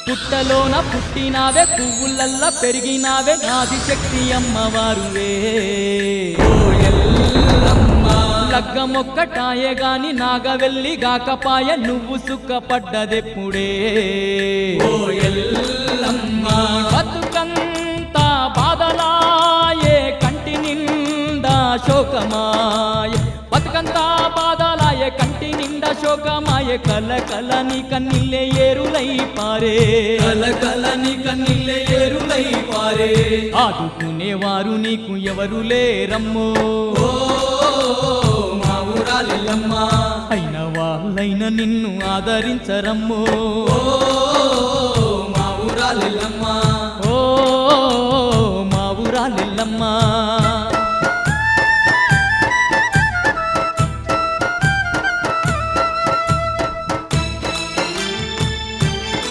పుట్టలోన పుట్టినావే పువ్వులల్లా పెరిగినావే ఆదిశక్తి అమ్మవారువే ఓ ఎల్లమ్మ లగ్గమొక్కటాయే గాని నాగవెల్లి గాకపాయ నువ్వు సుఖపడ్డదెప్పుడే ఓ ఎల్లమ్మ బతుకంతా బాధలాయే కంటి నిండా శోకమాయ బతుకంతా బాధలాయే కంటి నిండా శోకమాయే కల కల నీ కన్నీళ్ళే ఏరులై పారే కల కల నీ కన్నీళ్ళే ఏరులై పారే ఆదుకునేవారు నీకు ఎవరు లేరమ్మో ఓ మా ఊరాలెల్లమ్మ అయిన వాళ్ళైన నిన్ను ఆదరించరమ్మో ఓ